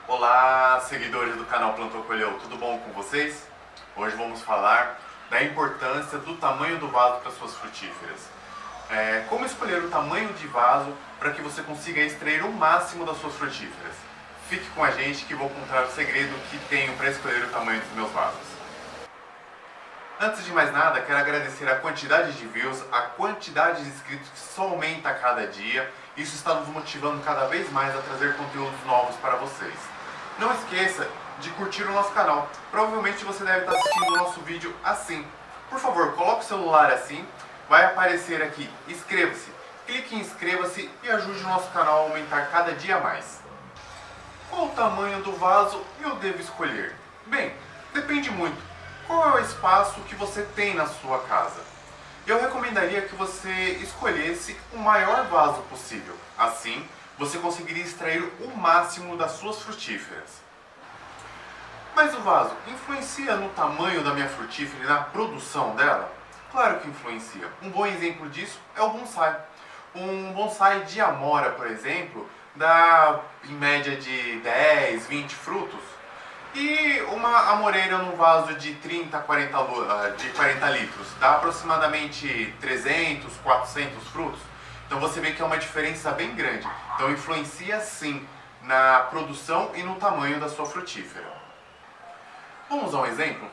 Olá, seguidores do canal Plantou Colheu, tudo bom com vocês? Hoje vamos falar da importância do tamanho do vaso para suas frutíferas. Como escolher o tamanho de vaso para que você consiga extrair o máximo das suas frutíferas. Fique com a gente que vou contar o segredo que tenho para escolher o tamanho dos meus vasos. Antes de mais nada, quero agradecer a quantidade de views, a quantidade de inscritos que só aumenta a cada dia. Isso está nos motivando cada vez mais a trazer conteúdos novos para vocês. Não esqueça de curtir o nosso canal. Provavelmente você deve estar assistindo o nosso vídeo assim. Por favor, coloque o celular assim. Vai aparecer aqui, inscreva-se. Clique em inscreva-se e ajude o nosso canal a aumentar cada dia mais. Qual o tamanho do vaso eu devo escolher? Bem, depende muito. Qual é o espaço que você tem na sua casa? Eu recomendaria que você escolhesse o maior vaso possível. Assim, você conseguiria extrair o máximo das suas frutíferas. Mas o vaso influencia no tamanho da minha frutífera e na produção dela? Claro que influencia. Um bom exemplo disso é o bonsai. Um bonsai de amora, por exemplo, dá em média de 10, 20 frutos. E uma amoreira num vaso de 30 a 40 litros dá aproximadamente 300, 400 frutos. Então você vê que é uma diferença bem grande. Então influencia sim na produção e no tamanho da sua frutífera. Vamos a um exemplo?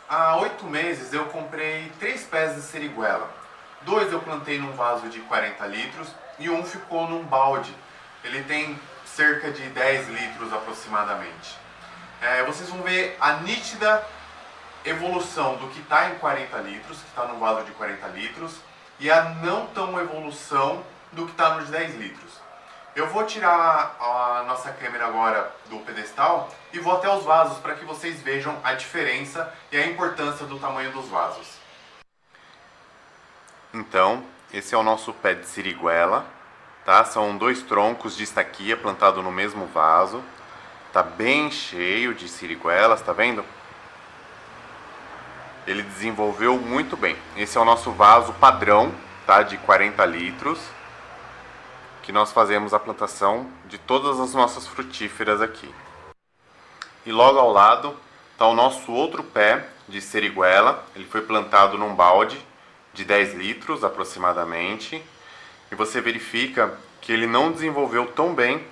Há 8 meses eu comprei 3 pés de seriguela. 2 eu plantei num vaso de 40 litros e um ficou num balde. Ele tem cerca de 10 litros aproximadamente. Vocês vão ver a nítida evolução do que está em 40 litros, que está no vaso de 40 litros, e a não tão evolução do que está nos 10 litros. Eu vou tirar a nossa câmera agora do pedestal e vou até os vasos para que vocês vejam a diferença e a importância do tamanho dos vasos. Então, esse é o nosso pé de siriguela, tá? São 2 troncos de estaquia plantados no mesmo vaso. Tá bem cheio de siriguelas, tá vendo? Ele desenvolveu muito bem. Esse é o nosso vaso padrão, tá? De 40 litros. Que nós fazemos a plantação de todas as nossas frutíferas aqui. E logo ao lado está o nosso outro pé de seriguela. Ele foi plantado num balde de 10 litros aproximadamente. E você verifica que ele não desenvolveu tão bem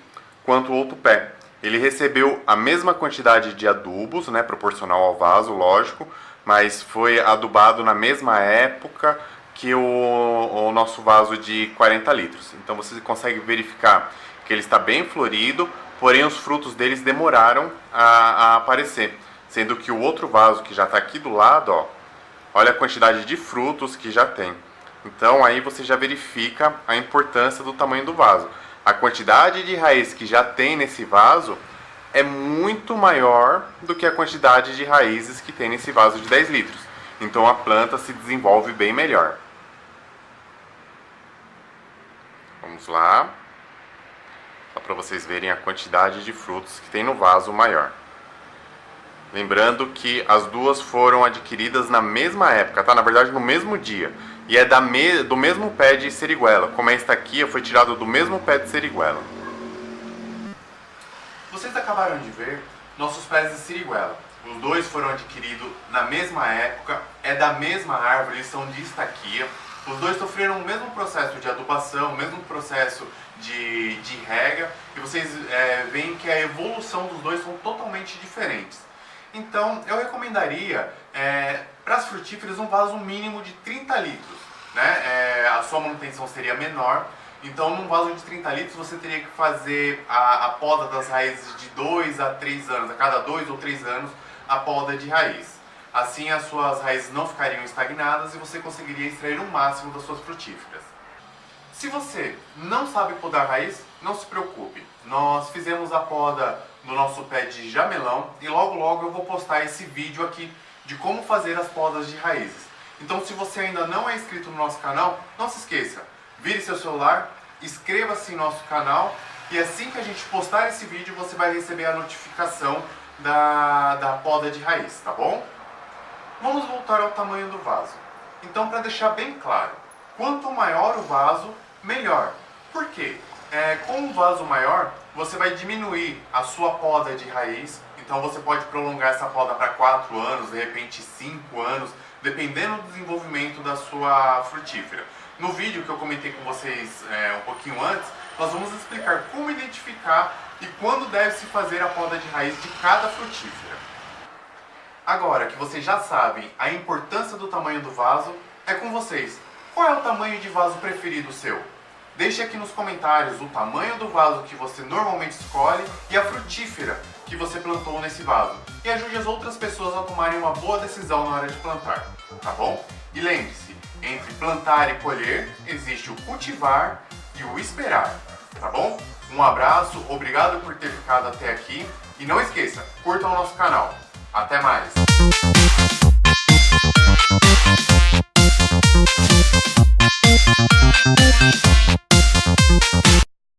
quanto o outro pé. Ele recebeu a mesma quantidade de adubos, né, proporcional ao vaso, lógico, mas foi adubado na mesma época que o nosso vaso de 40 litros. Então você consegue verificar que ele está bem florido, porém os frutos deles demoraram a aparecer. Sendo que o outro vaso que já está aqui do lado, ó, olha a quantidade de frutos que já tem. Então aí você já verifica a importância do tamanho do vaso. A quantidade de raiz que já tem nesse vaso é muito maior do que a quantidade de raízes que tem nesse vaso de 10 litros. Então a planta se desenvolve bem melhor. Vamos lá. Só para vocês verem a quantidade de frutos que tem no vaso maior. Lembrando que as duas foram adquiridas na mesma época, tá? Na verdade no mesmo dia. E é do mesmo pé de seriguela. Como esta aqui foi tirado do mesmo pé de seriguela. Vocês acabaram de ver nossos pés de seriguela. Os dois foram adquiridos na mesma época, é da mesma árvore, eles são de estaquia. Os dois sofreram o mesmo processo de adubação, o mesmo processo de rega. E vocês veem que a evolução dos dois são totalmente diferentes. Então, eu recomendaria para as frutíferas um vaso mínimo de 30 litros. Né? A sua manutenção seria menor. Então, num vaso de 30 litros, você teria que fazer a poda das raízes de 2 a 3 anos. A cada 2 ou 3 anos, a poda de raiz. Assim, as suas raízes não ficariam estagnadas e você conseguiria extrair o máximo das suas frutíferas. Se você não sabe podar raiz, não se preocupe. Nós fizemos a poda no nosso pé de jamelão e logo logo eu vou postar esse vídeo aqui de como fazer as podas de raízes. Então se você ainda não é inscrito no nosso canal, não se esqueça, vire seu celular, inscreva-se em nosso canal e assim que a gente postar esse vídeo você vai receber a notificação da poda de raiz, tá bom? Vamos voltar ao tamanho do vaso. Então, para deixar bem claro, quanto maior o vaso, melhor. Por quê? Com um vaso maior, você vai diminuir a sua poda de raiz. Então você pode prolongar essa poda para 4 anos, de repente 5 anos, dependendo do desenvolvimento da sua frutífera. No vídeo que eu comentei com vocês um pouquinho antes, nós vamos explicar como identificar e quando deve se fazer a poda de raiz de cada frutífera. Agora que vocês já sabem a importância do tamanho do vaso, é com vocês. Qual é o tamanho de vaso preferido seu? Deixe aqui nos comentários o tamanho do vaso que você normalmente escolhe e a frutífera que você plantou nesse vaso. E ajude as outras pessoas a tomarem uma boa decisão na hora de plantar, tá bom? E lembre-se, entre plantar e colher existe o cultivar e o esperar, tá bom? Um abraço, obrigado por ter ficado até aqui e não esqueça, curta o nosso canal. Até mais!